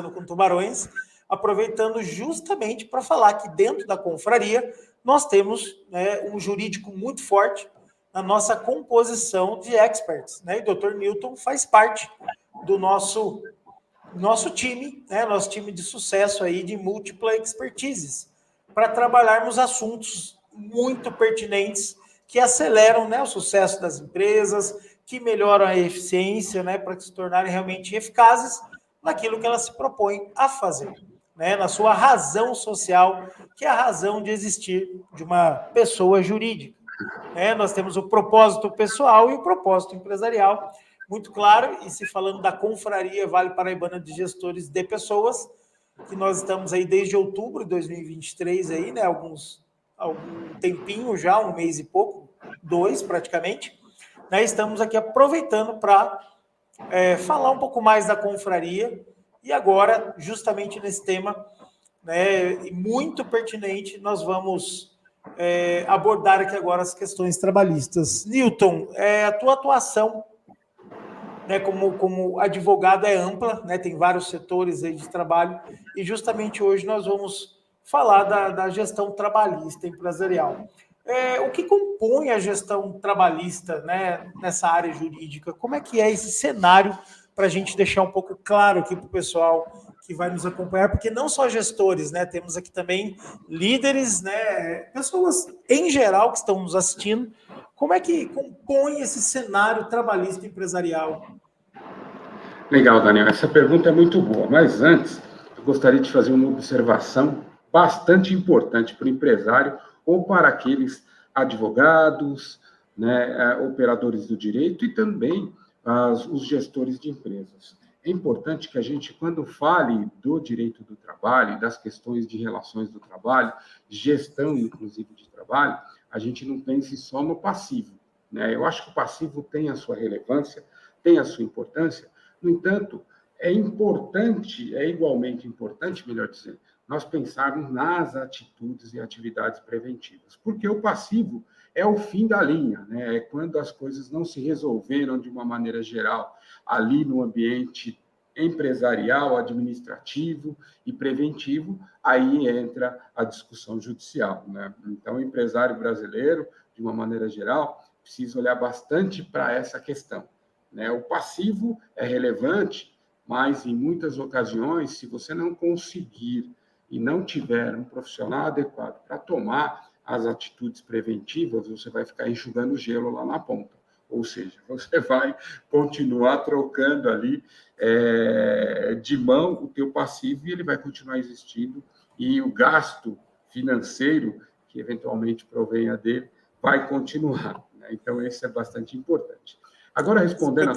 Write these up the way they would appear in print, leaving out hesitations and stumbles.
com Tubarões, aproveitando justamente para falar que dentro da confraria nós temos, né, um jurídico muito forte na nossa composição de experts, né? E o Dr. Newton faz parte do nosso time, né? Nosso time de sucesso aí de múltipla expertises, para trabalharmos assuntos muito pertinentes que aceleram, né, o sucesso das empresas, que melhoram a eficiência, né, para se tornarem realmente eficazes naquilo que ela se propõe a fazer, né, na sua razão social, que é a razão de existir de uma pessoa jurídica. Né? Nós temos o propósito pessoal e o propósito empresarial, muito claro, e se falando da Confraria Vale Paraibana de Gestores de Pessoas, que nós estamos aí desde outubro de 2023, aí, né, algum tempinho já, um mês e pouco, 2 praticamente, né, estamos aqui aproveitando para falar um pouco mais da confraria, e agora, justamente nesse tema, né, muito pertinente, nós vamos abordar aqui agora as questões trabalhistas. Newton, a tua atuação, né, como advogado é ampla, né, tem vários setores aí de trabalho, e justamente hoje nós vamos falar da gestão trabalhista empresarial. O que compõe a gestão trabalhista, né, nessa área jurídica? Como é que é esse cenário, para a gente deixar um pouco claro aqui para o pessoal que vai nos acompanhar, porque não só gestores, né, temos aqui também líderes, né, pessoas em geral que estão nos assistindo. Como é que compõe esse cenário trabalhista empresarial? Legal, Daniel. Essa pergunta é muito boa, mas antes, eu gostaria de fazer uma observação bastante importante para o empresário ou para aqueles advogados, né, operadores do direito e também os gestores de empresas. É importante que a gente, quando fale do direito do trabalho, das questões de relações do trabalho, gestão, inclusive, de trabalho, a gente não pense só no passivo, né? Eu acho que o passivo tem a sua relevância, tem a sua importância. No entanto, é importante, é igualmente importante, melhor dizendo, nós pensarmos nas atitudes e atividades preventivas, porque o passivo é o fim da linha, né? É quando as coisas não se resolveram de uma maneira geral ali no ambiente empresarial, administrativo e preventivo, aí entra a discussão judicial, né? Então, o empresário brasileiro, de uma maneira geral, precisa olhar bastante para essa questão. O passivo é relevante, mas em muitas ocasiões, se você não conseguir e não tiver um profissional adequado para tomar as atitudes preventivas, você vai ficar enxugando gelo lá na ponta. Ou seja, você vai continuar trocando ali de mão o teu passivo e ele vai continuar existindo, e o gasto financeiro que eventualmente provenha dele vai continuar, né? Então, esse é bastante importante. Agora, respondendo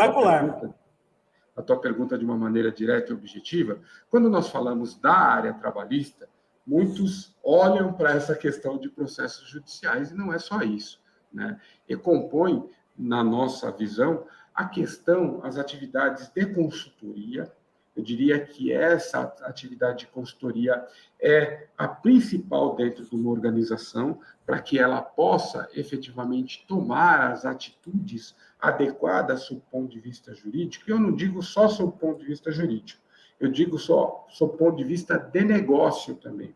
a tua pergunta de uma maneira direta e objetiva, quando nós falamos da área trabalhista, muitos olham para essa questão de processos judiciais, e não é só isso, né? E compõe, na nossa visão, a questão, as atividades de consultoria. Eu diria que essa atividade de consultoria é a principal dentro de uma organização, para que ela possa efetivamente tomar as atitudes adequadas sob o ponto de vista jurídico. E eu não digo só sob o ponto de vista jurídico, eu digo só sob o ponto de vista de negócio também.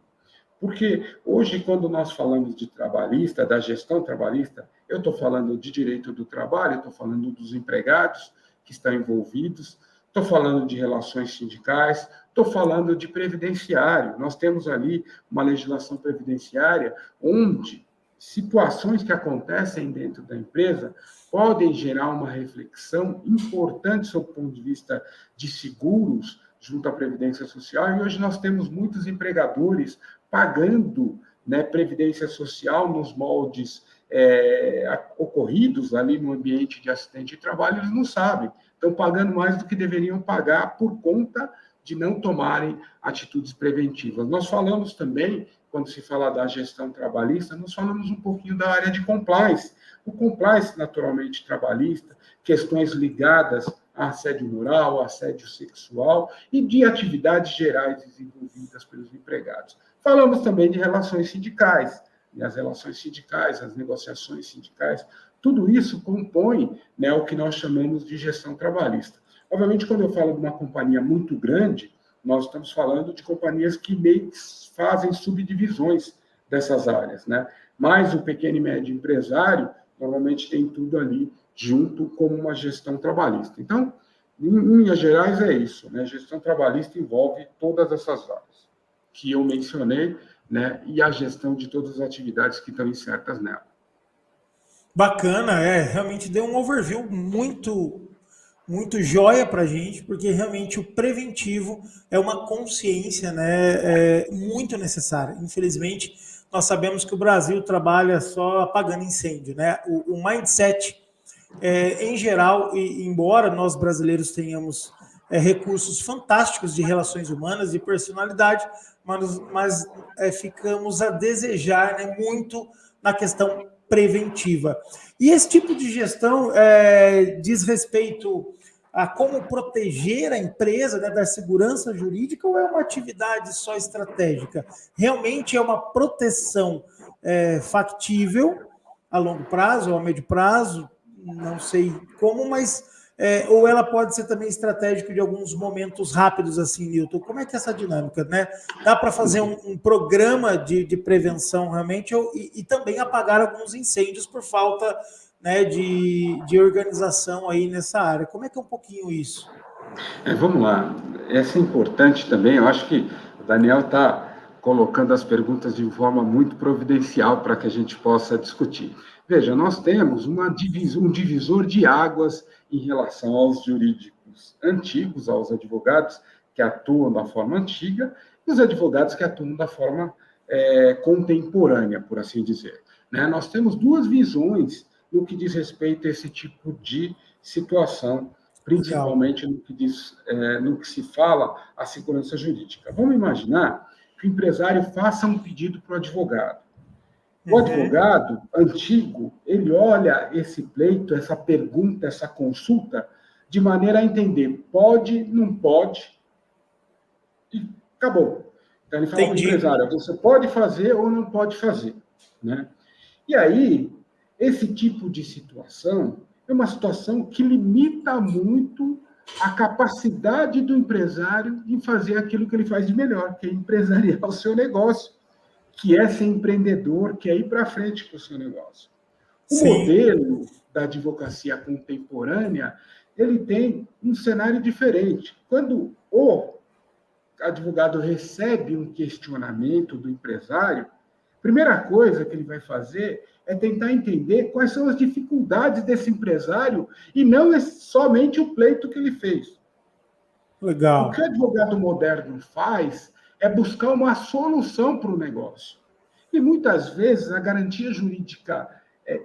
Porque hoje, quando nós falamos de trabalhista, da gestão trabalhista, eu estou falando de direito do trabalho, estou falando dos empregados que estão envolvidos, estou falando de relações sindicais, estou falando de previdenciário. Nós temos ali uma legislação previdenciária onde situações que acontecem dentro da empresa podem gerar uma reflexão importante sob o ponto de vista de seguros junto à Previdência Social, e hoje nós temos muitos empregadores pagando, né, Previdência Social nos moldes ocorridos ali no ambiente de acidente de trabalho, eles não sabem, estão pagando mais do que deveriam pagar por conta de não tomarem atitudes preventivas. Nós falamos também, quando se fala da gestão trabalhista, nós falamos um pouquinho da área de compliance. O compliance, naturalmente, trabalhista, questões ligadas a assédio moral, assédio sexual e de atividades gerais desenvolvidas pelos empregados. Falamos também de relações sindicais, e as relações sindicais, as negociações sindicais, tudo isso compõe, né, o que nós chamamos de gestão trabalhista. Obviamente, quando eu falo de uma companhia muito grande, nós estamos falando de companhias que meio que fazem subdivisões dessas áreas, né? Mas o pequeno e médio empresário, normalmente tem tudo ali junto como uma gestão trabalhista. Então, em linhas gerais, é isso, né? Gestão trabalhista envolve todas essas áreas que eu mencionei, né? E a gestão de todas as atividades que estão insertas nela. Bacana, realmente deu um overview muito joia para a gente, porque realmente o preventivo é uma consciência, né, muito necessária. Infelizmente, nós sabemos que o Brasil trabalha só apagando incêndio, né? O mindset, em geral, e embora nós brasileiros tenhamos recursos fantásticos de relações humanas e personalidade, mas ficamos a desejar, né, muito na questão preventiva. E esse tipo de gestão diz respeito a como proteger a empresa, né, da segurança jurídica, ou é uma atividade só estratégica? Realmente é uma proteção factível a longo prazo ou a médio prazo, não sei como, mas ou ela pode ser também estratégica de alguns momentos rápidos, assim, Newton? Como é que é essa dinâmica, né? Dá para fazer um programa de prevenção realmente e também apagar alguns incêndios por falta, né, de organização aí nessa área. Como é que é um pouquinho isso? Vamos lá. Essa é importante também. Eu acho que o Daniel está colocando as perguntas de forma muito providencial para que a gente possa discutir. Veja, nós temos um divisor de águas em relação aos jurídicos antigos, aos advogados que atuam da forma antiga, e os advogados que atuam da forma contemporânea, por assim dizer. Né? Nós temos duas visões no que diz respeito a esse tipo de situação, principalmente no que se fala a segurança jurídica. Vamos imaginar que o empresário faça um pedido para o advogado. O advogado antigo, ele olha esse pleito, essa pergunta, essa consulta, de maneira a entender, pode, não pode, e acabou. Então, ele fala para o empresário, você pode fazer ou não pode fazer. Né? E aí, esse tipo de situação é uma situação que limita muito a capacidade do empresário em fazer aquilo que ele faz de melhor, que é empresariar o seu negócio, que é ser empreendedor, que é ir para frente com o seu negócio. O modelo da advocacia contemporânea, ele tem um cenário diferente. Quando o advogado recebe um questionamento do empresário, a primeira coisa que ele vai fazer é tentar entender quais são as dificuldades desse empresário e não somente o pleito que ele fez. Legal. O que o advogado moderno faz é buscar uma solução para o negócio. E muitas vezes a garantia jurídica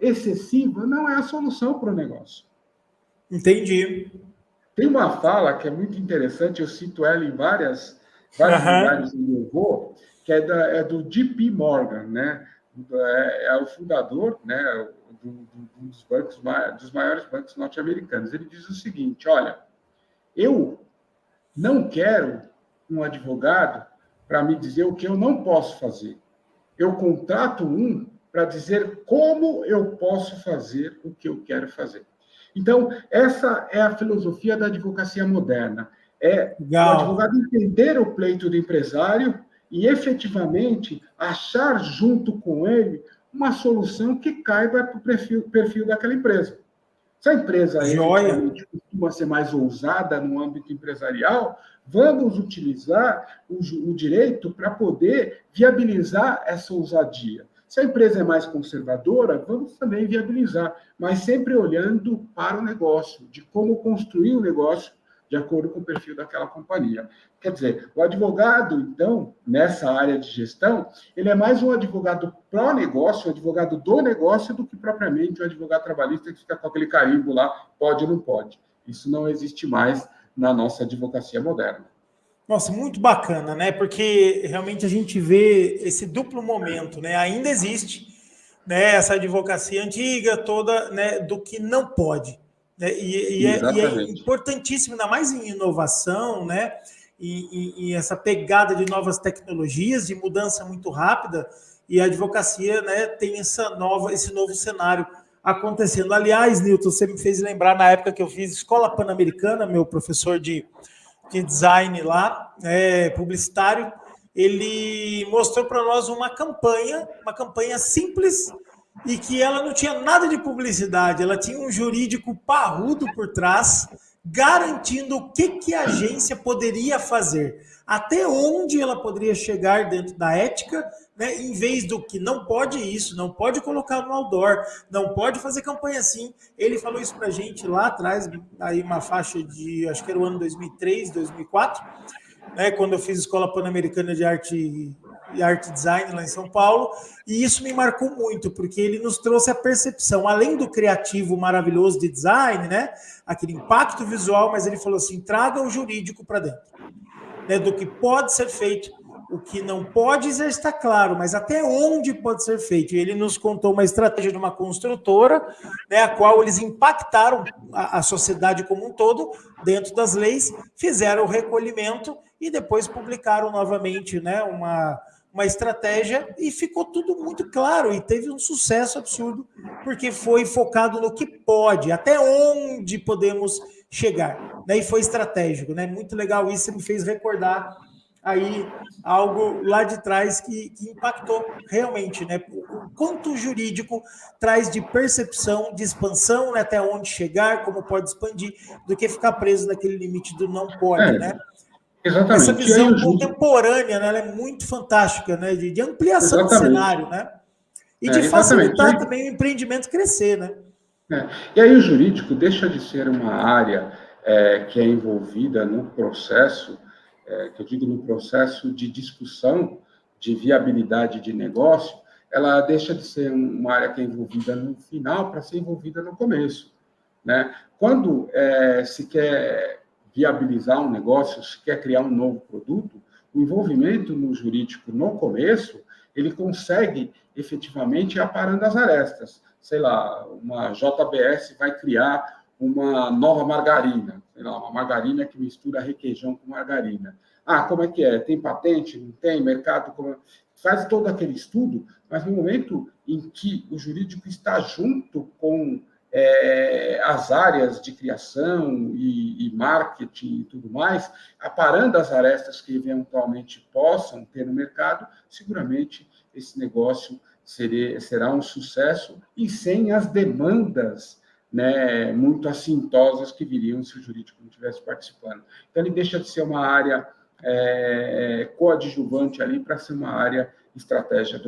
excessiva não é a solução para o negócio. Entendi. Tem uma fala que é muito interessante, eu cito ela em vários lugares onde eu vou, que é do J.P. Morgan, né? É o fundador, né, dos maiores bancos norte-americanos. Ele diz o seguinte, olha, eu não quero um advogado para me dizer o que eu não posso fazer. Eu contrato um para dizer como eu posso fazer o que eu quero fazer. Então, essa é a filosofia da advocacia moderna. É o advogado entender o pleito do empresário e, efetivamente, achar junto com ele uma solução que caiba para o perfil daquela empresa. Se a empresa efetivamente costuma ser mais ousada no âmbito empresarial, vamos utilizar o direito para poder viabilizar essa ousadia. Se a empresa é mais conservadora, vamos também viabilizar, mas sempre olhando para o negócio, de como construir o negócio de acordo com o perfil daquela companhia. Quer dizer, o advogado, então, nessa área de gestão, ele é mais um advogado pró-negócio, um advogado do negócio, do que propriamente um advogado trabalhista que fica com aquele carimbo lá, pode ou não pode. Isso não existe mais na nossa advocacia moderna. Nossa, muito bacana, né? Porque realmente a gente vê esse duplo momento, né? Ainda existe, né, essa advocacia antiga toda, né, do que não pode. Né? E é importantíssimo, ainda mais em inovação, né? E essa pegada de novas tecnologias, de mudança muito rápida, e a advocacia, né, tem esse novo cenário acontecendo. Aliás, Newton, você me fez lembrar na época que eu fiz Escola Pan-Americana, meu professor de de design lá, publicitário, ele mostrou para nós uma campanha simples e que ela não tinha nada de publicidade, ela tinha um jurídico parrudo por trás, garantindo o que a agência poderia fazer, até onde ela poderia chegar dentro da ética, né, em vez do que não pode isso, não pode colocar no outdoor, não pode fazer campanha assim. Ele falou isso para a gente lá atrás, aí uma faixa de, acho que era o ano 2003, 2004, né, quando eu fiz Escola Pan-Americana de Arte e Arte Design lá em São Paulo, e isso me marcou muito, porque ele nos trouxe a percepção, além do criativo maravilhoso de design, né, aquele impacto visual, mas ele falou assim, traga o jurídico para dentro, né, do que pode ser feito, o que não pode já está claro, mas até onde pode ser feito. E ele nos contou uma estratégia de uma construtora, né, a qual eles impactaram a sociedade como um todo, dentro das leis, fizeram o recolhimento e depois publicaram novamente, né, uma estratégia, e ficou tudo muito claro, e teve um sucesso absurdo, porque foi focado no que pode, até onde podemos chegar, né, e foi estratégico, né, muito legal isso, me fez recordar aí algo lá de trás que impactou realmente, né, o quanto o jurídico traz de percepção, de expansão, né, até onde chegar, como pode expandir, do que ficar preso naquele limite do não pode, né. Exatamente. Essa visão contemporânea, né, ela é muito fantástica, né, de ampliação do cenário, né, e de facilitar também o empreendimento crescer, né. E aí o jurídico deixa de ser uma área que é envolvida no processo, que eu digo no processo de discussão de viabilidade de negócio, ela deixa de ser uma área que é envolvida no final para ser envolvida no começo, né? Quando se quer viabilizar um negócio, se quer criar um novo produto, o envolvimento no jurídico no começo, ele consegue efetivamente ir aparando as arestas. Sei lá, uma JBS vai criar uma nova margarina, sei lá, uma margarina que mistura requeijão com margarina. Ah, como é que é? Tem patente? Não tem? Mercado? Como... Faz todo aquele estudo, mas no momento em que o jurídico está junto com as áreas de criação e marketing e tudo mais, aparando as arestas que eventualmente possam ter no mercado, seguramente esse negócio será um sucesso e sem as demandas, né, muito assintosas que viriam se o jurídico não estivesse participando. Então, ele deixa de ser uma área coadjuvante ali para ser uma área estratégica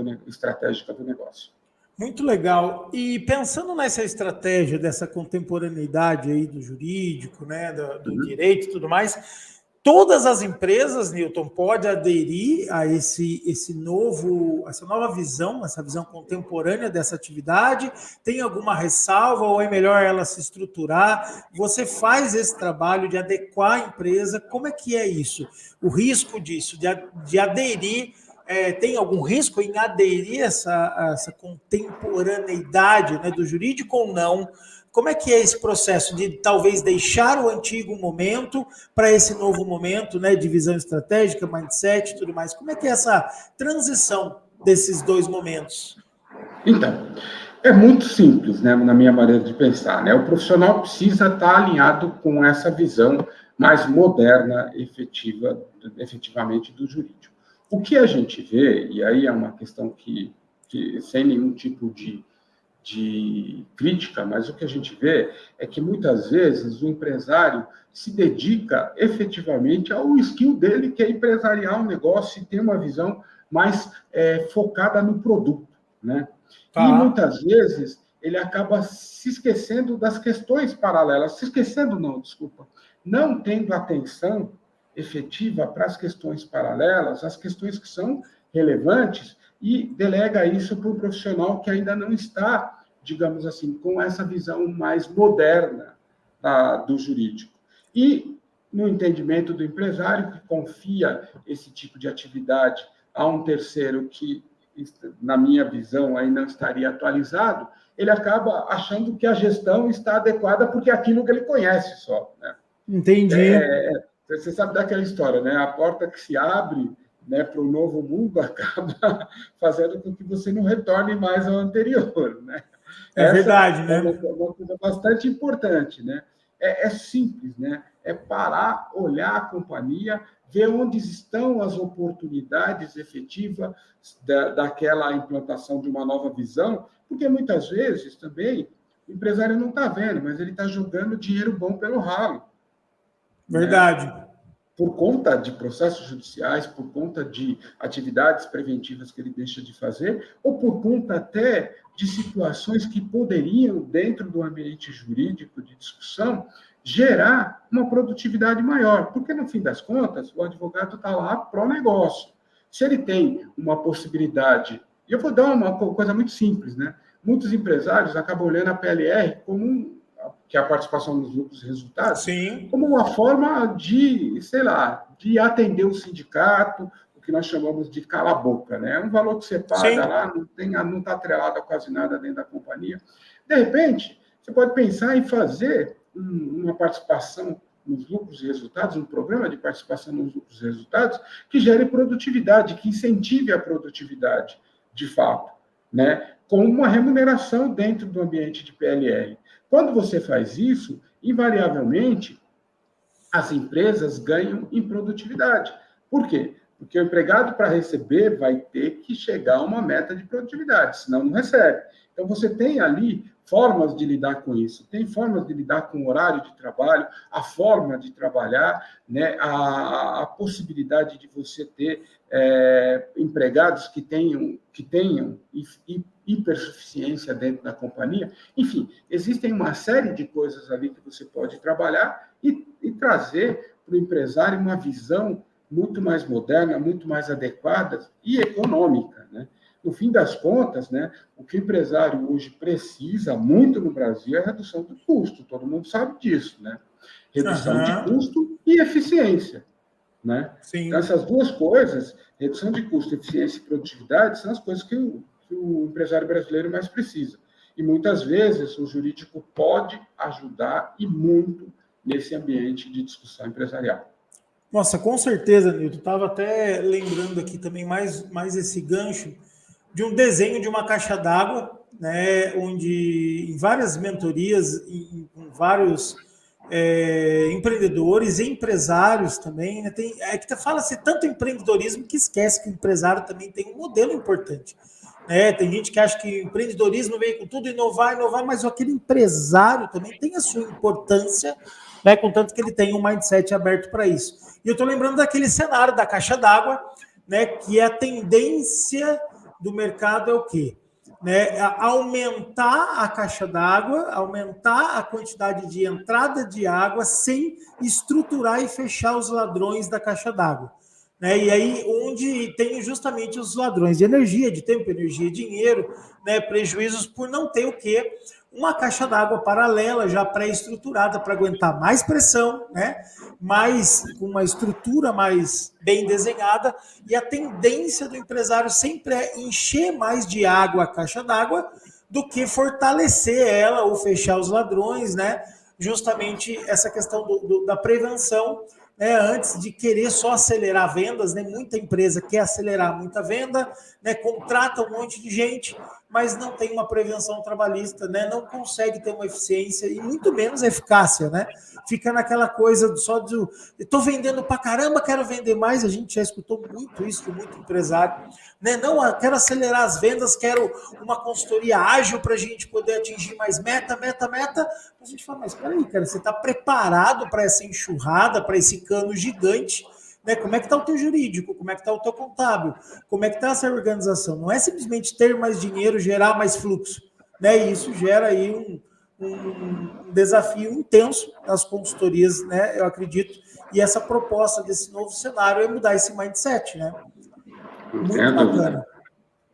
do negócio. Muito legal. E pensando nessa estratégia dessa contemporaneidade aí do jurídico, né, do direito e tudo mais, todas as empresas, Newton, podem aderir a essa nova visão, essa visão contemporânea dessa atividade? Tem alguma ressalva ou é melhor ela se estruturar? Você faz esse trabalho de adequar a empresa? Como é que é isso? O risco disso, de aderir, tem algum risco em aderir a essa contemporaneidade, né, do jurídico ou não? Como é que é esse processo de talvez deixar o antigo momento para esse novo momento, né, de visão estratégica, mindset e tudo mais? Como é que é essa transição desses dois momentos? Então, é muito simples, né, na minha maneira de pensar, né? O profissional precisa estar alinhado com essa visão mais moderna, efetivamente, do jurídico. O que a gente vê, e aí é uma questão que sem nenhum tipo de crítica, mas o que a gente vê é que muitas vezes o empresário se dedica efetivamente ao skill dele, que é empresariar um negócio e ter uma visão mais focada no produto, né? Tá. E muitas vezes ele acaba se esquecendo das questões paralelas, não tendo atenção efetiva para as questões paralelas, as questões que são relevantes, e delega isso para um profissional que ainda não está, digamos assim, com essa visão mais moderna do jurídico. E no entendimento do empresário, que confia esse tipo de atividade a um terceiro que, na minha visão, aí não estaria atualizado, ele acaba achando que a gestão está adequada porque é aquilo que ele conhece só, né? Entendi. Você sabe daquela história, né? A porta que se abre, né, para o novo mundo acaba fazendo com que você não retorne mais ao anterior, né? É verdade, né? É uma coisa bastante importante, né? É simples, né? é parar, olhar a companhia, ver onde estão as oportunidades efetivas daquela implantação de uma nova visão, porque muitas vezes também o empresário não está vendo, mas ele está jogando dinheiro bom pelo ralo. Verdade. Né? Por conta de processos judiciais, por conta de atividades preventivas que ele deixa de fazer, ou por conta até de situações que poderiam, dentro do ambiente jurídico de discussão, gerar uma produtividade maior. Porque, no fim das contas, o advogado está lá pró-negócio. Se ele tem uma possibilidade... E eu vou dar uma coisa muito simples, né? Muitos empresários acabam olhando a PLR como que é a participação nos lucros e resultados, sim, como uma forma de, sei lá, de atender o sindicato, o que nós chamamos de cala-boca, né? É um valor que você paga sim. Lá, não está atrelado a quase nada dentro da companhia. De repente, você pode pensar em fazer uma participação nos lucros e resultados, um programa de participação nos lucros e resultados que gere produtividade, que incentive a produtividade, de fato, né? Com uma remuneração dentro do ambiente de PLR. Quando você faz isso, invariavelmente, as empresas ganham em produtividade. Por quê? Porque o empregado, para receber, vai ter que chegar a uma meta de produtividade, senão não recebe. Então, você tem ali formas de lidar com isso, tem formas de lidar com o horário de trabalho, a forma de trabalhar, né? A possibilidade de você ter empregados que tenham hipersuficiência dentro da companhia. Enfim, existem uma série de coisas ali que você pode trabalhar e trazer para o empresário uma visão muito mais moderna, muito mais adequada e econômica, né? No fim das contas, né, o que o empresário hoje precisa muito no Brasil é a redução do custo, todo mundo sabe disso, né? Redução de custo e eficiência, né? Então, essas duas coisas, redução de custo, eficiência e produtividade, são as coisas que o empresário brasileiro mais precisa. E muitas vezes o jurídico pode ajudar e muito nesse ambiente de discussão empresarial. Nossa, com certeza, Nilton. Estava até lembrando aqui também mais esse gancho de um desenho de uma caixa d'água, né, onde em várias mentorias, em vários empreendedores e empresários também, né, fala-se tanto empreendedorismo que esquece que o empresário também tem um modelo importante. Né? Tem gente que acha que o empreendedorismo veio com tudo, inovar, mas aquele empresário também tem a sua importância, né, contanto que ele tem um mindset aberto para isso. E eu estou lembrando daquele cenário da caixa d'água, né, que a tendência do mercado é o quê? Né, aumentar a caixa d'água, aumentar a quantidade de entrada de água sem estruturar e fechar os ladrões da caixa d'água. Né, e aí, onde tem justamente os ladrões de energia, de tempo, energia e dinheiro, né, prejuízos por não ter o quê? Uma caixa d'água paralela, já pré-estruturada, para aguentar mais pressão, né, com uma estrutura mais bem desenhada, e a tendência do empresário sempre é encher mais de água a caixa d'água do que fortalecer ela ou fechar os ladrões, né? Justamente essa questão da prevenção, né, antes de querer só acelerar vendas, né, muita empresa quer acelerar muita venda, né, contrata um monte de gente, mas não tem uma prevenção trabalhista, né, não consegue ter uma eficiência e muito menos eficácia, né? Fica naquela coisa só de estou vendendo pra caramba, quero vender mais. A gente já escutou muito isso de muito empresário, né? Não, quero acelerar as vendas, quero uma consultoria ágil para a gente poder atingir mais meta. A gente fala, mas peraí, cara, você está preparado para essa enxurrada, para esse cano gigante? Né? Como é que está o teu jurídico? Como é que está o teu contábil? Como é que está essa organização? Não é simplesmente ter mais dinheiro, gerar mais fluxo. Né? E isso gera aí um desafio intenso nas consultorias, né? Eu acredito. E essa proposta desse novo cenário é mudar esse mindset, né? Muito bacana.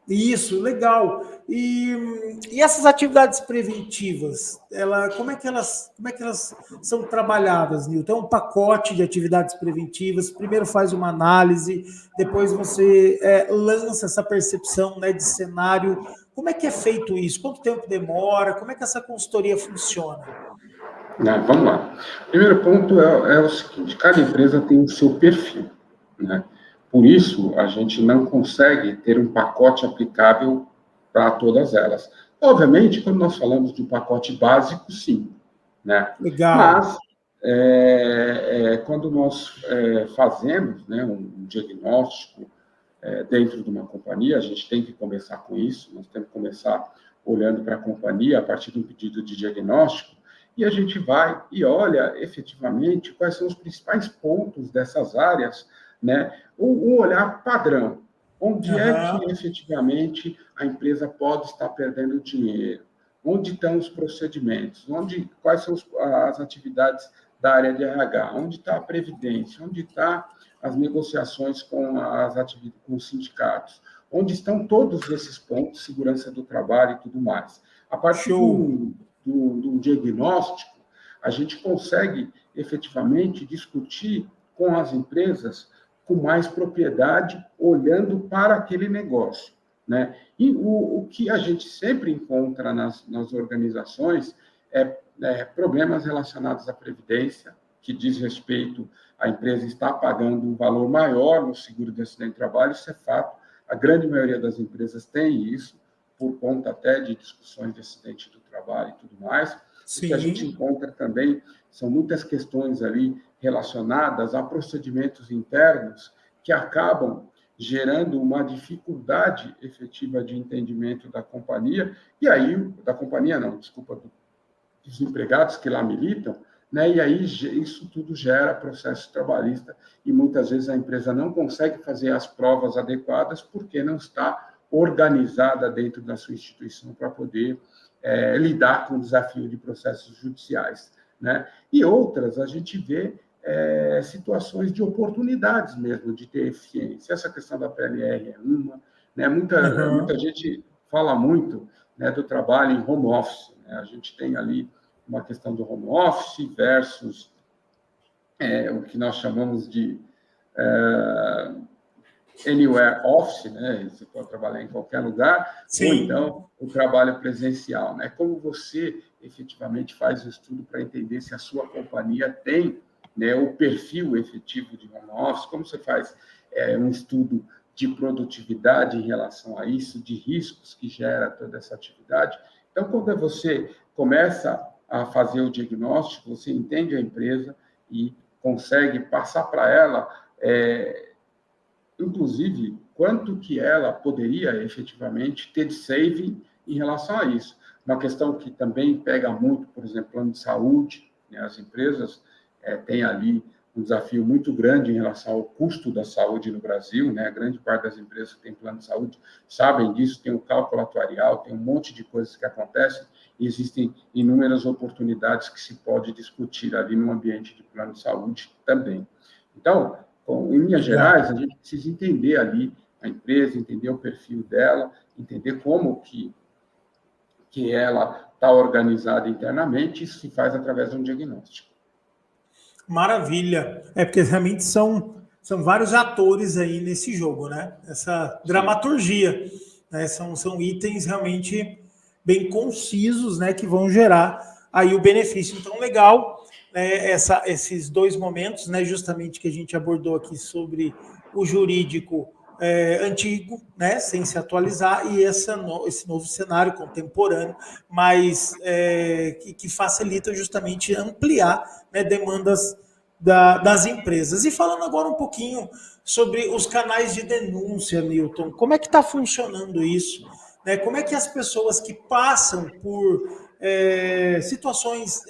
Isso, legal. E essas atividades preventivas, como é que elas são trabalhadas, Nilton? É um pacote de atividades preventivas, primeiro faz uma análise, depois você lança essa percepção, né, de cenário. Como é que é feito isso? Quanto tempo demora? Como é que essa consultoria funciona? Vamos lá. O primeiro ponto é o seguinte, cada empresa tem o seu perfil, né? Por isso, a gente não consegue ter um pacote aplicável para todas elas. Obviamente, quando nós falamos de um pacote básico, sim, né? Legal. Mas quando nós fazemos, né, um diagnóstico dentro de uma companhia, a gente tem que começar com isso, nós temos que começar olhando para a companhia a partir de um pedido de diagnóstico, e a gente vai e olha efetivamente quais são os principais pontos dessas áreas, né? Um olhar padrão. Onde é que efetivamente a empresa pode estar perdendo dinheiro? Onde estão os procedimentos? Quais são as atividades da área de RH? Onde está a previdência? Onde estão as negociações com com os sindicatos? Onde estão todos esses pontos, segurança do trabalho e tudo mais? A partir do diagnóstico, a gente consegue efetivamente discutir com as empresas com mais propriedade, olhando para aquele negócio, né? E o que a gente sempre encontra nas organizações é problemas relacionados à previdência, que diz respeito à empresa estar pagando um valor maior no seguro de acidente de trabalho, isso é fato. A grande maioria das empresas tem isso, por conta até de discussões de acidente do trabalho e tudo mais. Sim. O que a gente encontra também são muitas questões ali relacionadas a procedimentos internos que acabam gerando uma dificuldade efetiva de entendimento da companhia, e aí, da companhia não, desculpa, dos empregados que lá militam, né? E aí isso tudo gera processo trabalhista, e muitas vezes a empresa não consegue fazer as provas adequadas porque não está organizada dentro da sua instituição para poder lidar com o desafio de processos judiciais, né? E outras, a gente vê situações de oportunidades mesmo de ter eficiência. Essa questão da PLR é uma, né? Muita gente fala muito, né, do trabalho em home office, né? A gente tem ali uma questão do home office versus o que nós chamamos de anywhere office, né? Você pode trabalhar em qualquer lugar. Sim. Ou então o trabalho presencial, né? Como você efetivamente faz o estudo para entender se a sua companhia tem, né, o perfil efetivo de home office, como você faz um estudo de produtividade em relação a isso, de riscos que gera toda essa atividade. Então, quando você começa a fazer o diagnóstico, você entende a empresa e consegue passar para ela inclusive, quanto que ela poderia efetivamente ter de saving em relação a isso. Uma questão que também pega muito, por exemplo, plano de saúde, né? As empresas têm ali um desafio muito grande em relação ao custo da saúde no Brasil, né? A grande parte das empresas que têm plano de saúde sabem disso, tem o cálculo atuarial, tem um monte de coisas que acontecem, e existem inúmeras oportunidades que se pode discutir ali no ambiente de plano de saúde também. Então, em linhas gerais, a gente precisa entender ali a empresa, entender o perfil dela, entender como que ela está organizada internamente, isso se faz através de um diagnóstico. Maravilha. Porque realmente são vários atores aí nesse jogo, né? Essa dramaturgia, né? São itens realmente bem concisos, né? Que vão gerar aí o benefício. Então, legal, esses dois momentos, né? Justamente que a gente abordou aqui sobre o jurídico antigo, né, sem se atualizar, e esse novo cenário contemporâneo, mas que facilita justamente ampliar, né, demandas das empresas. E falando agora um pouquinho sobre os canais de denúncia, Milton, como é que está funcionando isso? Né? Como é que as pessoas que passam por situações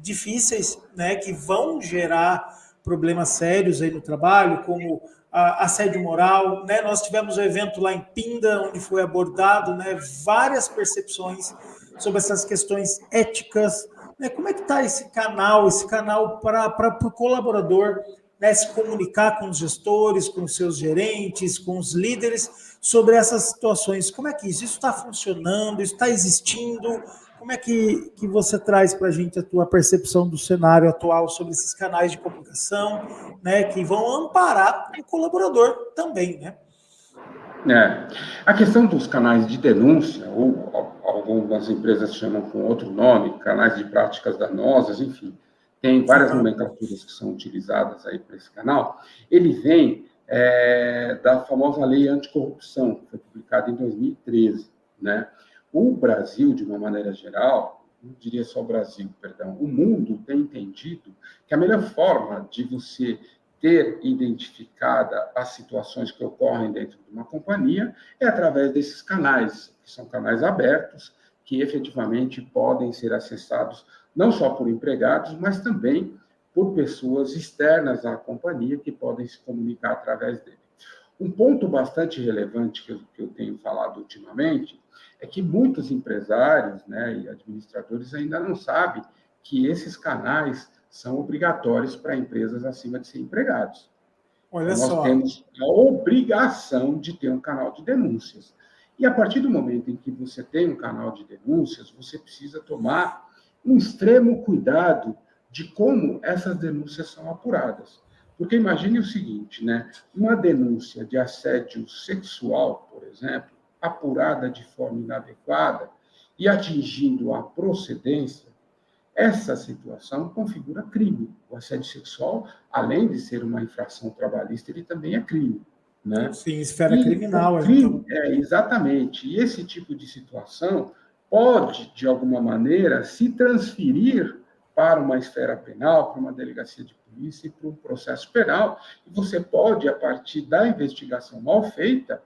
difíceis, né, que vão gerar problemas sérios aí no trabalho, como assédio moral, né? Nós tivemos um evento lá em Pinda, onde foi abordado, né, várias percepções sobre essas questões éticas, né? Como é que está esse canal para o colaborador, né, se comunicar com os gestores, com os seus gerentes, com os líderes sobre essas situações? Como é que isso está funcionando? Isso está existindo? Como é que você traz para a gente a tua percepção do cenário atual sobre esses canais de comunicação, né, que vão amparar o colaborador também, né? A questão dos canais de denúncia, ou algumas empresas chamam com outro nome, canais de práticas danosas, enfim, tem várias nomenclaturas que são utilizadas aí para esse canal. Ele vem da famosa Lei Anticorrupção, que foi publicada em 2013, né? O Brasil, de uma maneira geral, não diria só o Brasil, perdão, o mundo tem entendido que a melhor forma de você ter identificada as situações que ocorrem dentro de uma companhia é através desses canais, que são canais abertos, que efetivamente podem ser acessados não só por empregados, mas também por pessoas externas à companhia que podem se comunicar através dele. Um ponto bastante relevante que eu tenho falado ultimamente é que muitos empresários, né, e administradores ainda não sabem que esses canais são obrigatórios para empresas acima de 100 empregados. Olha Então, nós só. temos a obrigação de ter um canal de denúncias. E a partir do momento em que você tem um canal de denúncias, você precisa tomar um extremo cuidado de como essas denúncias são apuradas. Porque imagine o seguinte, né? Uma denúncia de assédio sexual, por exemplo, apurada de forma inadequada e atingindo a procedência, essa situação configura crime. O assédio sexual, além de ser uma infração trabalhista, ele também é crime, né? Sim, esfera E criminal. o crime, Então. exatamente. E esse tipo de situação pode, de alguma maneira, se transferir para uma esfera penal, para uma delegacia de polícia e para um processo penal. E você pode, a partir da investigação mal feita,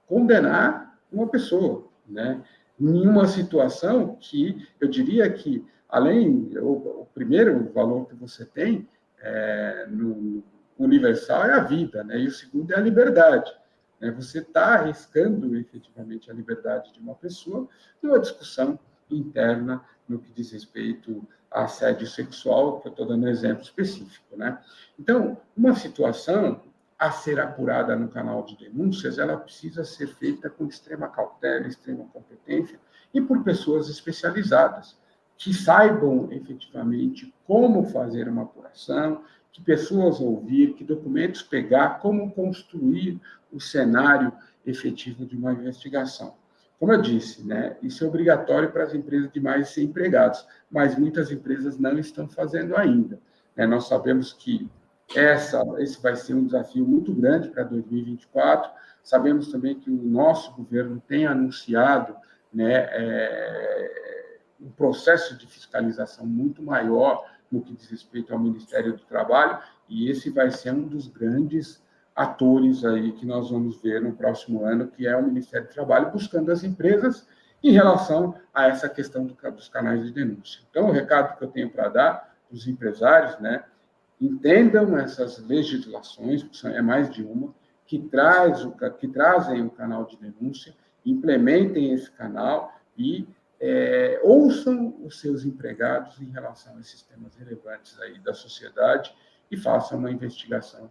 condenar uma pessoa, né? Em uma situação que eu diria que, além, o primeiro valor que você tem no universal é a vida, né? E o segundo é a liberdade. Né? Você está arriscando efetivamente a liberdade de uma pessoa numa discussão interna no que diz respeito a assédio sexual, que eu estou dando um exemplo específico, né? Então, uma situação a ser apurada no canal de denúncias, ela precisa ser feita com extrema cautela, extrema competência e por pessoas especializadas, que saibam efetivamente como fazer uma apuração, que pessoas ouvir, que documentos pegar, como construir o cenário efetivo de uma investigação. Como eu disse, né, isso é obrigatório para as empresas de mais de 100 empregados, mas muitas empresas não estão fazendo ainda. Né? Nós sabemos que esse vai ser um desafio muito grande para 2024. Sabemos também que o nosso governo tem anunciado, né, um processo de fiscalização muito maior no que diz respeito ao Ministério do Trabalho, e esse vai ser um dos grandes atores aí que nós vamos ver no próximo ano, que é o Ministério do Trabalho, buscando as empresas em relação a essa questão dos canais de denúncia. Então, o recado que eu tenho para dar para os empresários, né, entendam essas legislações, que é mais de uma, que trazem o canal de denúncia, implementem esse canal e ouçam os seus empregados em relação a esses temas relevantes aí da sociedade e façam uma investigação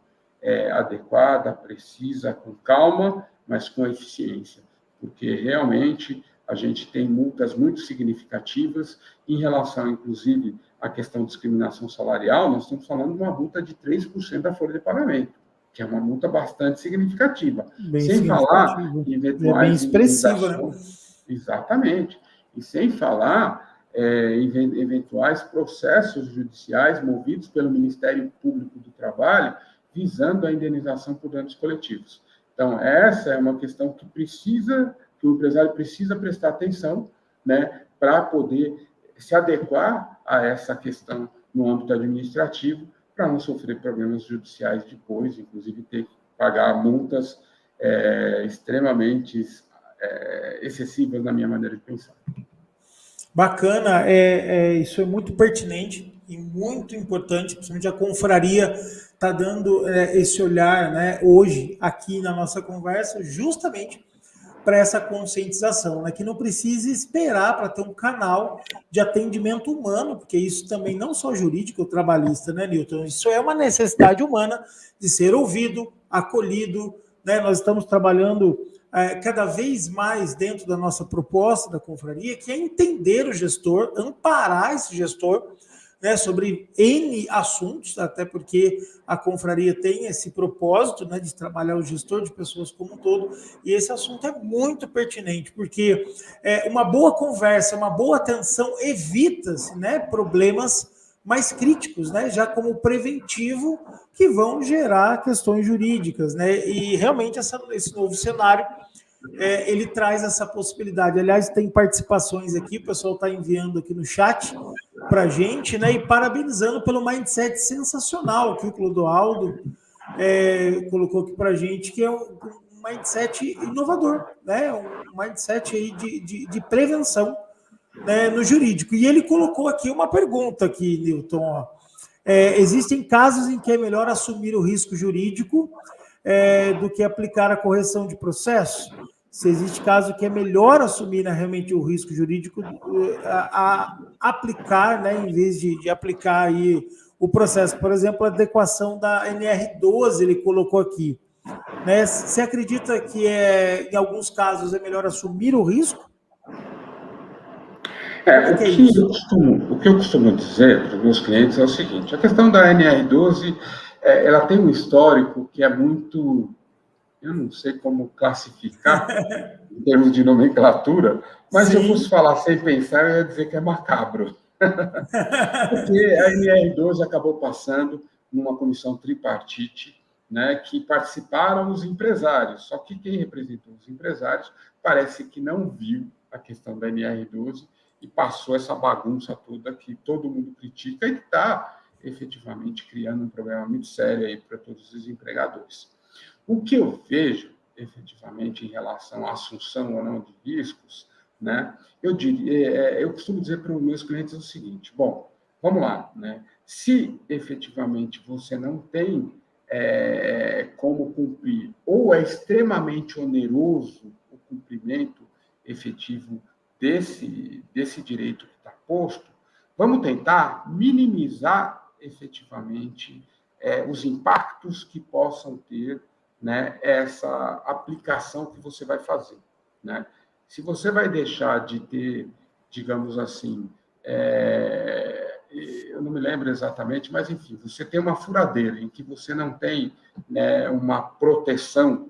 adequada, precisa, com calma, mas com eficiência, porque realmente a gente tem multas muito significativas em relação, inclusive, à questão de discriminação salarial. Nós estamos falando de uma multa de 3% da folha de pagamento, que é uma multa bastante significativa. Sem falar em eventuais bem expressiva, né? Exatamente. E sem falar em eventuais processos judiciais movidos pelo Ministério Público do Trabalho, visando a indenização por danos coletivos. Então, essa é uma questão que o empresário precisa prestar atenção, né, para poder se adequar a essa questão no âmbito administrativo, para não sofrer problemas judiciais depois, inclusive ter que pagar multas extremamente excessivas na minha maneira de pensar. Bacana, isso é muito pertinente e muito importante, principalmente a confraria está dando esse olhar, né, hoje, aqui na nossa conversa, justamente para essa conscientização, né, que não precisa esperar para ter um canal de atendimento humano, porque isso também não só jurídico ou trabalhista, né, Newton? Isso é uma necessidade humana de ser ouvido, acolhido, né? Nós estamos trabalhando cada vez mais dentro da nossa proposta da confraria, que é entender o gestor, amparar esse gestor, né, sobre N assuntos, até porque a confraria tem esse propósito, né, de trabalhar o gestor de pessoas como um todo, e esse assunto é muito pertinente, porque uma boa conversa, uma boa atenção evita-se, né, problemas mais críticos, né, já como preventivo, que vão gerar questões jurídicas, né, e realmente esse novo cenário ele traz essa possibilidade. Aliás, tem participações aqui, o pessoal está enviando aqui no chat para a gente, né? E parabenizando pelo mindset sensacional que o Clodoaldo colocou aqui para a gente, que é um mindset inovador, né? Um mindset aí de prevenção, né, no jurídico. E ele colocou aqui uma pergunta aqui, Newton, ó. Existem casos em que é melhor assumir o risco jurídico do que aplicar a correção de processo? Se existe caso que é melhor assumir, né, realmente o risco jurídico a aplicar, né, em vez de aplicar aí o processo. Por exemplo, a adequação da NR12, ele colocou aqui. Né? Você acredita que em alguns casos é melhor assumir o risco? O que eu costumo dizer para os meus clientes é o seguinte: a questão da NR12, ela tem um histórico que é muito, eu não sei como classificar em termos de nomenclatura, mas se eu fosse falar sem pensar, eu ia dizer que é macabro. Porque a NR12 acabou passando numa comissão tripartite, né, que participaram os empresários, só que quem representou os empresários parece que não viu a questão da NR12 e passou essa bagunça toda que todo mundo critica e que está efetivamente criando um problema muito sério aí para todos os empregadores. O que eu vejo, efetivamente, em relação à assunção ou não de riscos, né, eu costumo dizer para os meus clientes o seguinte: bom, vamos lá, né? Se efetivamente você não tem como cumprir, ou é extremamente oneroso o cumprimento efetivo desse direito que está posto, vamos tentar minimizar efetivamente os impactos que possam ter, né, essa aplicação que você vai fazer, né? Se você vai deixar de ter, digamos assim, eu não me lembro exatamente, mas, enfim, você tem uma furadeira em que você não tem, né, uma proteção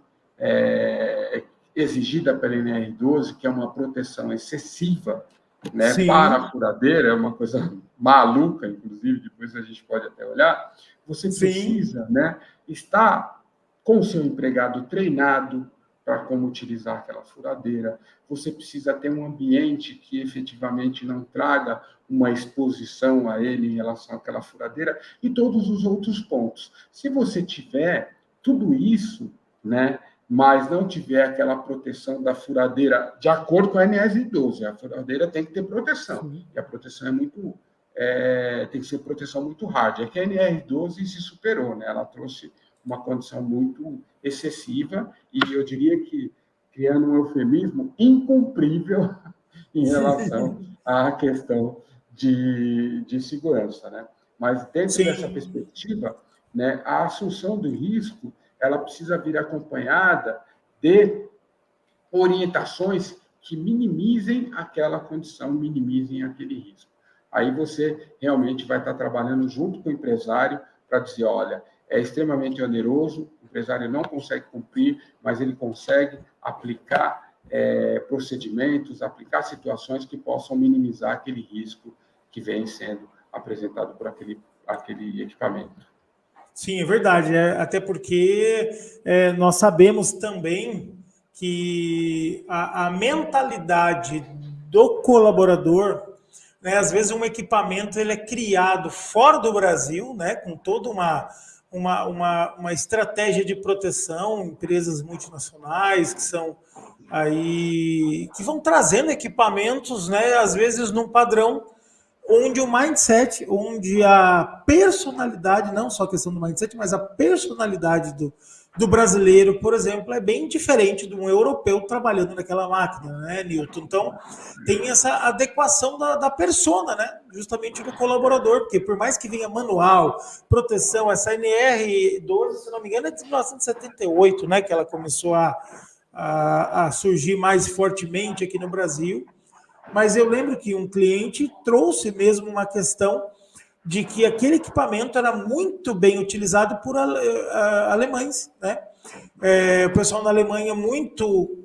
exigida pela NR12, que é uma proteção excessiva, né, para a furadeira, é uma coisa maluca, inclusive, depois a gente pode até olhar. Você precisa, né, estar com o seu empregado treinado para como utilizar aquela furadeira. Você precisa ter um ambiente que efetivamente não traga uma exposição a ele em relação àquela furadeira e todos os outros pontos. Se você tiver tudo isso, né, mas não tiver aquela proteção da furadeira de acordo com a NR12, a furadeira tem que ter proteção, e a proteção tem que ser proteção muito hard. É que a NR12 se superou, né? Ela trouxe uma condição muito excessiva e eu diria que, criando um eufemismo, incumprível em relação à questão de segurança, né? Mas dentro dessa perspectiva, né, a assunção do risco ela precisa vir acompanhada de orientações que minimizem aquela condição, minimizem aquele risco. Aí você realmente vai estar trabalhando junto com o empresário para dizer, olha, é extremamente oneroso, o empresário não consegue cumprir, mas ele consegue aplicar procedimentos, aplicar situações que possam minimizar aquele risco que vem sendo apresentado por aquele equipamento. Sim, é verdade. Até porque nós sabemos também que a mentalidade do colaborador, né, às vezes um equipamento ele é criado fora do Brasil, né, com toda uma estratégia de proteção, empresas multinacionais que são aí que vão trazendo equipamentos, né, às vezes num padrão onde o mindset, onde a personalidade, não só a questão do mindset, mas a personalidade do brasileiro, por exemplo, é bem diferente de um europeu trabalhando naquela máquina, né, Newton? Então, tem essa adequação da persona, né, justamente do colaborador, porque por mais que venha manual, proteção, essa NR12, se não me engano, é de 1978, né, que ela começou a surgir mais fortemente aqui no Brasil. Mas eu lembro que um cliente trouxe mesmo uma questão de que aquele equipamento era muito bem utilizado por alemães, né? O pessoal na Alemanha muito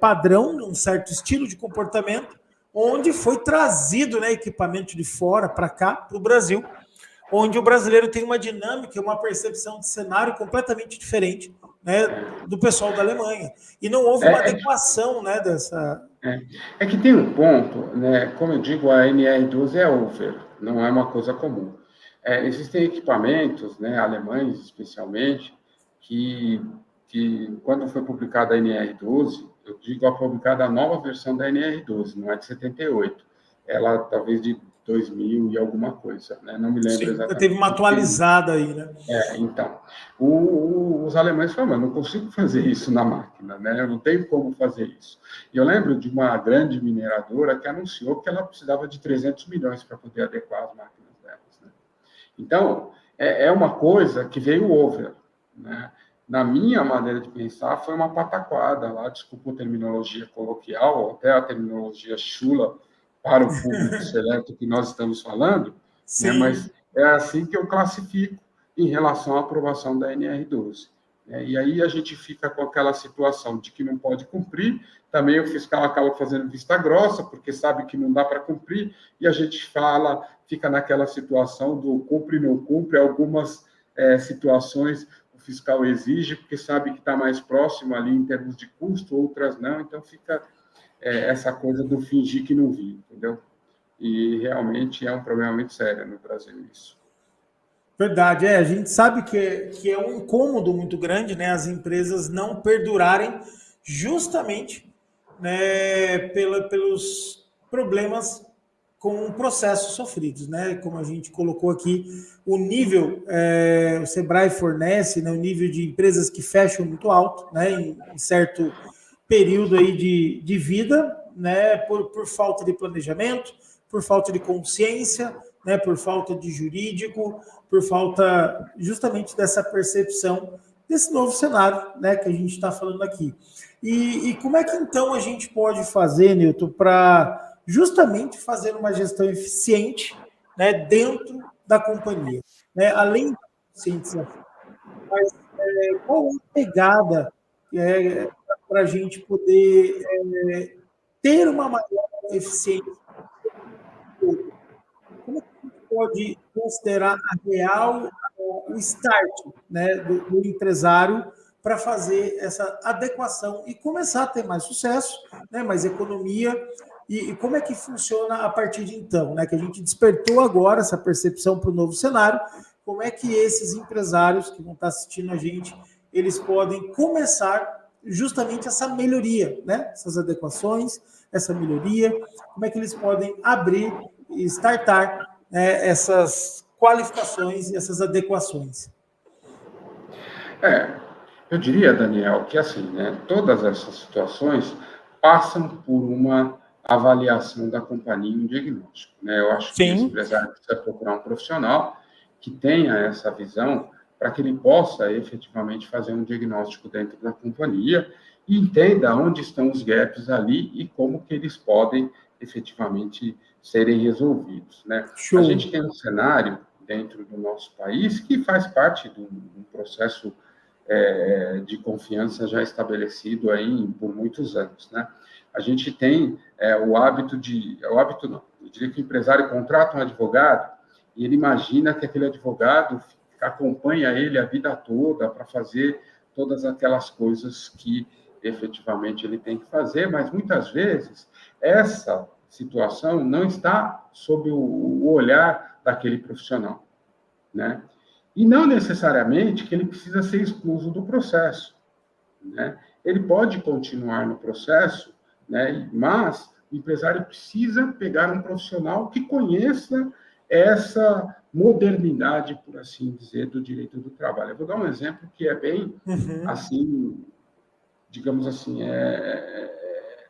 padrão, num certo estilo de comportamento, onde foi trazido, né, equipamento de fora para cá, para o Brasil, onde o brasileiro tem uma dinâmica, uma percepção de cenário completamente diferente, né, do pessoal da Alemanha. E não houve uma adequação, né, dessa... É que tem um ponto, né, como eu digo, a NR12 é over, não é uma coisa comum. Existem equipamentos, né, alemães especialmente, que quando foi publicada a NR12, eu digo a publicada a nova versão da NR12, não é de 78, ela talvez de 2000 e alguma coisa, né? Não me lembro. Sim, exatamente. Teve uma atualizada aí, né? Então, os alemães falam, não consigo fazer isso na máquina, né? Eu não tenho como fazer isso. E eu lembro de uma grande mineradora que anunciou que ela precisava de 300 milhões para poder adequar as máquinas delas, né? Então, é uma coisa que veio over, né? Na minha maneira de pensar, foi uma pataquada lá, desculpa a terminologia coloquial, ou até a terminologia chula para o público seleto que nós estamos falando, né? Mas é assim que eu classifico em relação à aprovação da NR12. E aí a gente fica com aquela situação de que não pode cumprir, também o fiscal acaba fazendo vista grossa, porque sabe que não dá para cumprir, e a gente fica naquela situação do cumpre e não cumpre, algumas situações o fiscal exige, porque sabe que está mais próximo ali em termos de custo, outras não, então fica essa coisa do fingir que não viu, entendeu? E realmente é um problema muito sério no Brasil isso. Verdade, a gente sabe que é um incômodo muito grande, né, as empresas não perdurarem justamente, né, pelos problemas com processos sofridos, né, como a gente colocou aqui, o nível, o Sebrae fornece, né, o nível de empresas que fecham muito alto, né, em certo período aí de vida, né, por falta de planejamento, por falta de consciência, né, por falta de jurídico, por falta justamente dessa percepção desse novo cenário, né, que a gente está falando aqui. E como é que então a gente pode fazer, Nilton, para justamente fazer uma gestão eficiente, né, dentro da companhia, né, além da conscientização, mas qual é a pegada para a gente poder ter uma maior eficiência? Como a gente pode considerar a real, o start, né, do empresário para fazer essa adequação e começar a ter mais sucesso, né, mais economia, e como é que funciona a partir de então, né, que a gente despertou agora essa percepção para o novo cenário, como é que esses empresários que vão estar assistindo a gente, eles podem começar justamente essa melhoria, né, essas adequações, essa melhoria, como é que eles podem abrir e startar, né, essas qualificações e essas adequações. Eu diria, Daniel, que assim, né, todas essas situações passam por uma avaliação da companhia, um diagnóstico, né? Eu acho que esse empresário precisa procurar um profissional que tenha essa visão para que ele possa efetivamente fazer um diagnóstico dentro da companhia e entenda onde estão os gaps ali e como que eles podem efetivamente serem resolvidos, né? A gente tem um cenário dentro do nosso país que faz parte de um processo de confiança já estabelecido aí por muitos anos, né? A gente tem o hábito não, eu diria que o empresário contrata um advogado e ele imagina que aquele advogado acompanha ele a vida toda para fazer todas aquelas coisas que efetivamente ele tem que fazer, mas muitas vezes essa situação não está sob o olhar daquele profissional, né? E não necessariamente que ele precisa ser excluso do processo, né? Ele pode continuar no processo, né? Mas o empresário precisa pegar um profissional que conheça essa modernidade, por assim dizer, do direito do trabalho. Eu vou dar um exemplo que é bem, assim, digamos assim,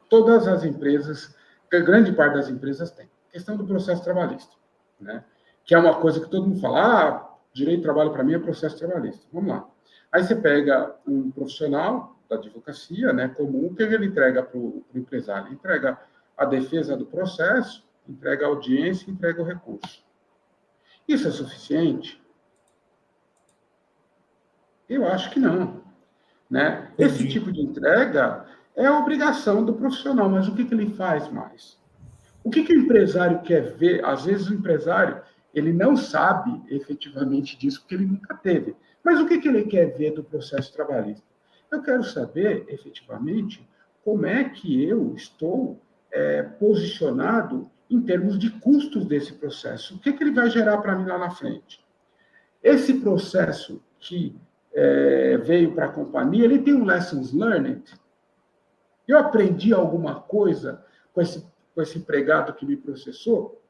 todas as empresas, grande parte das empresas tem, questão do processo trabalhista, né? Que é uma coisa que todo mundo fala, direito de trabalho para mim é processo trabalhista. Vamos lá. Aí você pega um profissional da advocacia, né, comum, que ele entrega para o empresário. Ele entrega a defesa do processo, entrega a audiência, entrega o recurso. Isso é suficiente? Eu acho que não, né? Esse tipo de entrega é a obrigação do profissional, mas o que ele faz mais? O que o empresário quer ver? Às vezes o empresário Ele não sabe efetivamente disso, porque ele nunca teve. Mas o que ele quer ver do processo trabalhista? Eu quero saber, efetivamente, como é que eu estou posicionado em termos de custos desse processo. O que ele vai gerar para mim lá na frente? Esse processo que veio para a companhia, ele tem um lessons learned. Eu aprendi alguma coisa com esse empregado que me processou?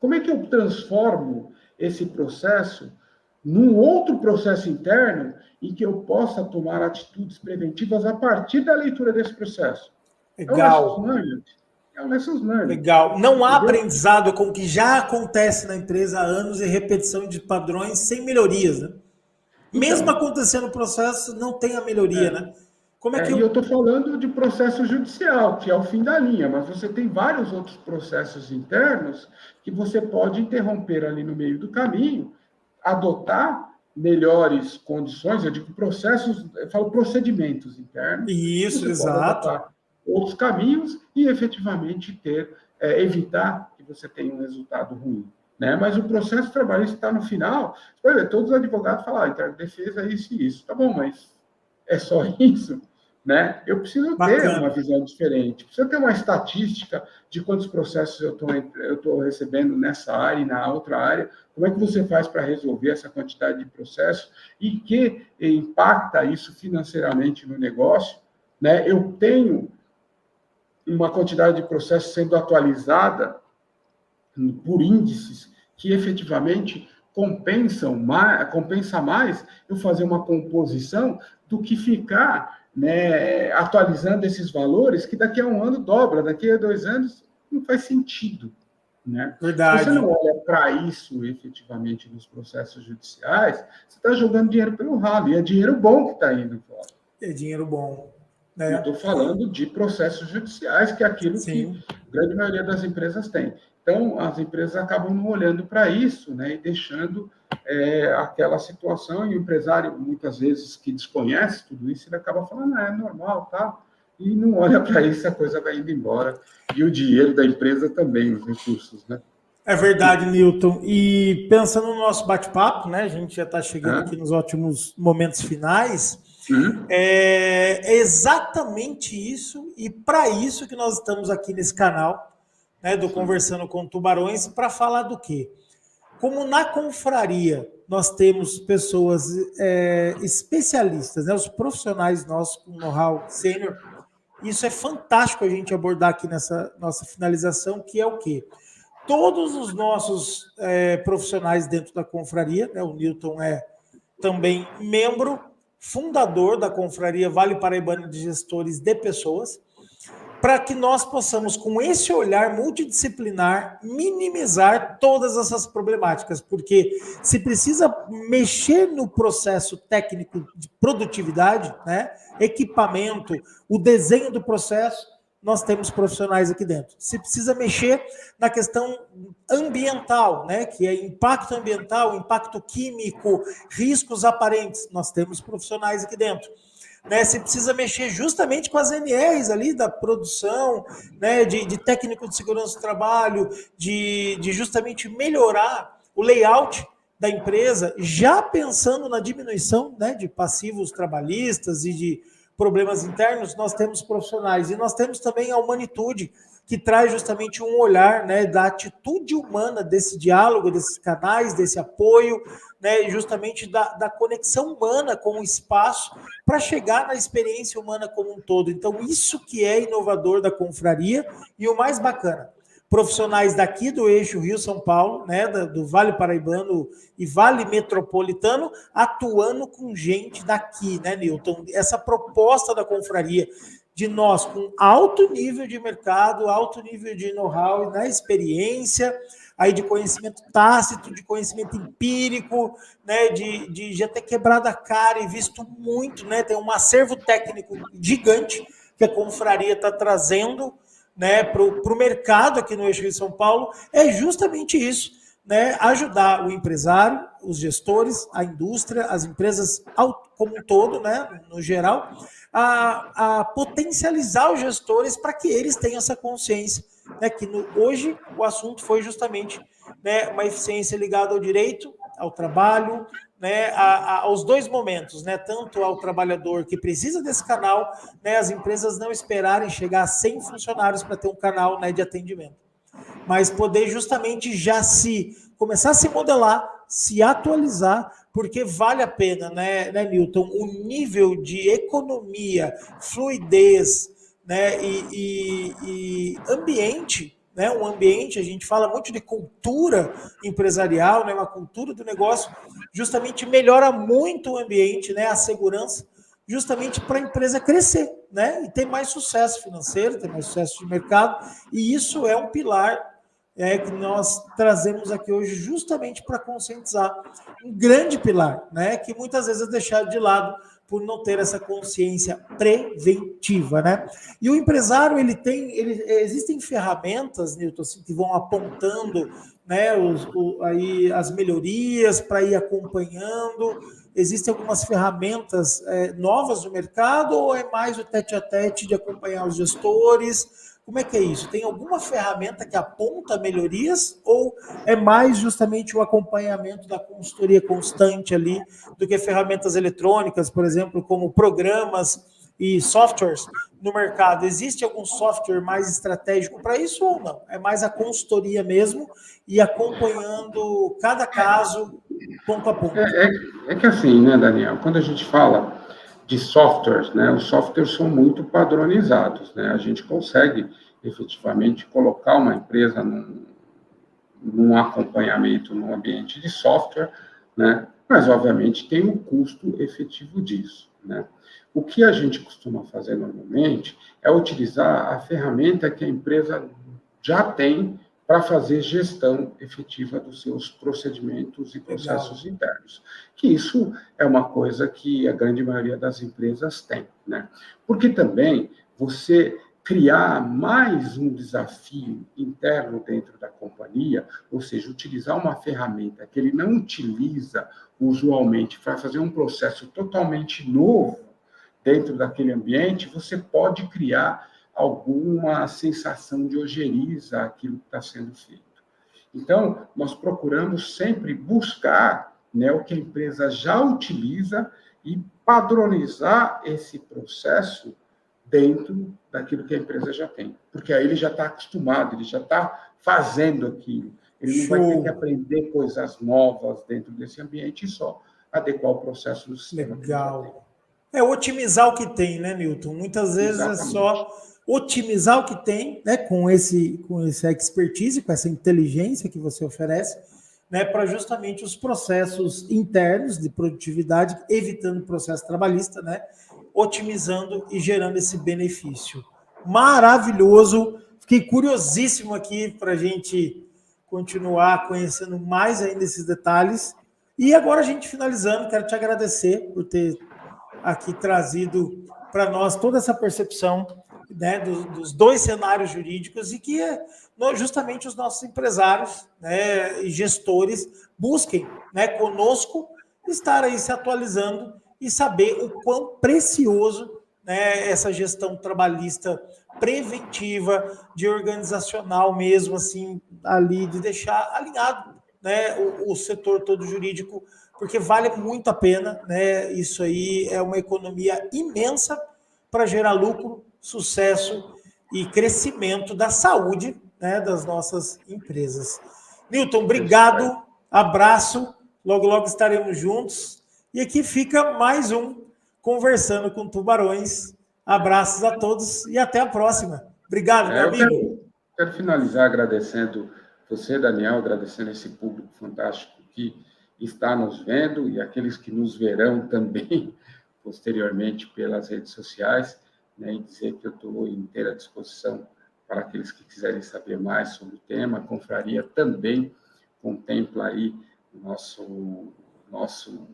Como é que eu transformo esse processo num outro processo interno em que eu possa tomar atitudes preventivas a partir da leitura desse processo? Legal. É um lessons learned. Legal. Não há aprendizado com o que já acontece na empresa há anos e repetição de padrões sem melhorias, né? Então, mesmo acontecendo o processo, não tem a melhoria, né? Como é que E eu estou falando de processo judicial, que é o fim da linha, mas você tem vários outros processos internos que você pode interromper ali no meio do caminho, adotar melhores condições, eu digo processos, eu falo procedimentos internos. Isso, exato. Outros caminhos e efetivamente evitar que você tenha um resultado ruim. Né? Mas o processo trabalhista está no final. Todos os advogados falam, defesa, isso e isso. Tá bom, mas é só isso? Né? Eu preciso ter uma visão diferente. Preciso ter uma estatística de quantos processos eu estou recebendo nessa área e na outra área. Como é que você faz para resolver essa quantidade de processos e que impacta isso financeiramente no negócio? Né? Eu tenho uma quantidade de processos sendo atualizada por índices que efetivamente compensa mais eu fazer uma composição do que ficar, né, atualizando esses valores que daqui a um ano dobra, daqui a 2 anos não faz sentido. Né? Verdade. Se você não olha para isso efetivamente nos processos judiciais, você está jogando dinheiro pelo ralo, e é dinheiro bom que está indo fora. É dinheiro bom. Eu estou falando de processos judiciais, que é aquilo Sim. que a grande maioria das empresas tem. Então, as empresas acabam não olhando para isso, né, e deixando aquela situação, e o empresário, muitas vezes, que desconhece tudo isso, ele acaba falando, é normal, tá? E não olha para isso, a coisa vai indo embora. E o dinheiro da empresa também, os recursos, né? É verdade, Newton. E pensando no nosso bate-papo, né, a gente já está chegando aqui nos ótimos momentos finais, é exatamente isso, e para isso que nós estamos aqui nesse canal, né, do Conversando com Tubarões, para falar do quê? Como na confraria nós temos pessoas especialistas, né, os profissionais nossos com know-how sênior, isso é fantástico a gente abordar aqui nessa nossa finalização, que é o quê? Todos os nossos profissionais dentro da confraria, né, o Newton é também membro, fundador da confraria Vale Paraibano de Gestores de Pessoas, para que nós possamos, com esse olhar multidisciplinar, minimizar todas essas problemáticas, porque se precisa mexer no processo técnico de produtividade, né, equipamento, o desenho do processo, nós temos profissionais aqui dentro. Se precisa mexer na questão ambiental, né, que é impacto ambiental, impacto químico, riscos aparentes, nós temos profissionais aqui dentro. Né, se precisa mexer justamente com as NRs ali da produção, né, de técnico de segurança do trabalho, de justamente melhorar o layout da empresa, já pensando na diminuição, né, de passivos trabalhistas e de problemas internos, nós temos profissionais. E nós temos também a Humanitude, que traz justamente um olhar, né, da atitude humana, desse diálogo, desses canais, desse apoio, né, justamente da conexão humana com o espaço, para chegar na experiência humana como um todo. Então, isso que é inovador da confraria, e o mais bacana, profissionais daqui do eixo Rio-São Paulo, né, do Vale Paraibano e Vale Metropolitano, atuando com gente daqui, né, Newton? Essa proposta da confraria de nós com alto nível de mercado, alto nível de know-how, na experiência, aí de conhecimento tácito, de conhecimento empírico, né, de já ter quebrado a cara e visto muito, né, tem um acervo técnico gigante que a confraria está trazendo, né, para o mercado aqui no eixo de São Paulo, é justamente isso, né, ajudar o empresário, os gestores, a indústria, as empresas como um todo, né, no geral, a potencializar os gestores para que eles tenham essa consciência, né, que hoje o assunto foi justamente né, uma eficiência ligada ao direito, ao trabalho, né, aos dois momentos, né, tanto ao trabalhador que precisa desse canal, né, as empresas não esperarem chegar a 100 funcionários para ter um canal, né, de atendimento, mas poder justamente já começar a se modelar, se atualizar, porque vale a pena, né, Newton, o nível de economia, fluidez, né, e ambiente, né, um ambiente, a gente fala muito de cultura empresarial, né, uma cultura do negócio, justamente melhora muito o ambiente, né, a segurança, justamente para a empresa crescer, né, e ter mais sucesso financeiro, ter mais sucesso de mercado, e isso é um pilar que nós trazemos aqui hoje justamente para conscientizar. Um grande pilar, né, que muitas vezes é deixado de lado por não ter essa consciência preventiva, né? E o empresário, existem ferramentas, Newton, assim, que vão apontando, né, aí as melhorias para ir acompanhando. Existem algumas ferramentas novas no mercado ou é mais o tete-a-tete de acompanhar os gestores? Como é que é isso? Tem alguma ferramenta que aponta melhorias ou é mais justamente o acompanhamento da consultoria constante ali do que ferramentas eletrônicas, por exemplo, como programas e softwares no mercado? Existe algum software mais estratégico para isso ou não? É mais a consultoria mesmo e acompanhando cada caso ponto a ponto. É que assim, né, Daniel, quando a gente fala de softwares, né, os softwares são muito padronizados, né, a gente consegue efetivamente colocar uma empresa num acompanhamento no ambiente de software, né, mas obviamente tem um custo efetivo disso, né. O que a gente costuma fazer normalmente é utilizar a ferramenta que a empresa já tem para fazer gestão efetiva dos seus procedimentos e processos internos. Que isso é uma coisa que a grande maioria das empresas tem, né? Porque também você criar mais um desafio interno dentro da companhia, ou seja, utilizar uma ferramenta que ele não utiliza usualmente para fazer um processo totalmente novo dentro daquele ambiente, você pode criar alguma sensação de ojeriza àquilo que está sendo feito. Então, nós procuramos sempre buscar, né, o que a empresa já utiliza e padronizar esse processo dentro daquilo que a empresa já tem. Porque aí ele já está acostumado, ele já está fazendo aquilo. Ele não vai ter que aprender coisas novas dentro desse ambiente e só adequar o processo do sistema. Legal. É otimizar o que tem, né, Newton? Muitas vezes é só otimizar o que tem, né, com essa expertise, com essa inteligência que você oferece, né, para justamente os processos internos de produtividade, evitando o processo trabalhista, né, otimizando e gerando esse benefício. Maravilhoso! Fiquei curiosíssimo aqui para a gente continuar conhecendo mais ainda esses detalhes. E agora a gente finalizando, quero te agradecer por ter aqui trazido para nós toda essa percepção, né, dos dois cenários jurídicos e que justamente os nossos empresários, né, e gestores busquem, né, conosco estar aí se atualizando e saber o quão precioso, né, essa gestão trabalhista preventiva, de organizacional mesmo, assim, ali, de deixar alinhado, né, o setor todo jurídico, porque vale muito a pena, né? Isso aí é uma economia imensa para gerar lucro, sucesso e crescimento da saúde, né, das nossas empresas. Newton, obrigado, abraço, logo, logo estaremos juntos. E aqui fica mais um Conversando com Tubarões. Abraços a todos e até a próxima. Obrigado, meu amigo. Quero finalizar agradecendo você, Daniel, agradecendo esse público fantástico que está nos vendo e aqueles que nos verão também posteriormente pelas redes sociais, né, e dizer que eu estou em inteira disposição para aqueles que quiserem saber mais sobre o tema. A confraria também contempla aí nosso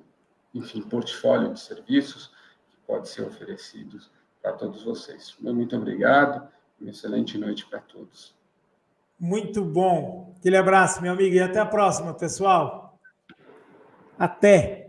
enfim, portfólio de serviços que pode ser oferecido para todos vocês. Muito obrigado, uma excelente noite para todos. Muito bom. Aquele abraço, meu amigo, e até a próxima, pessoal. Até!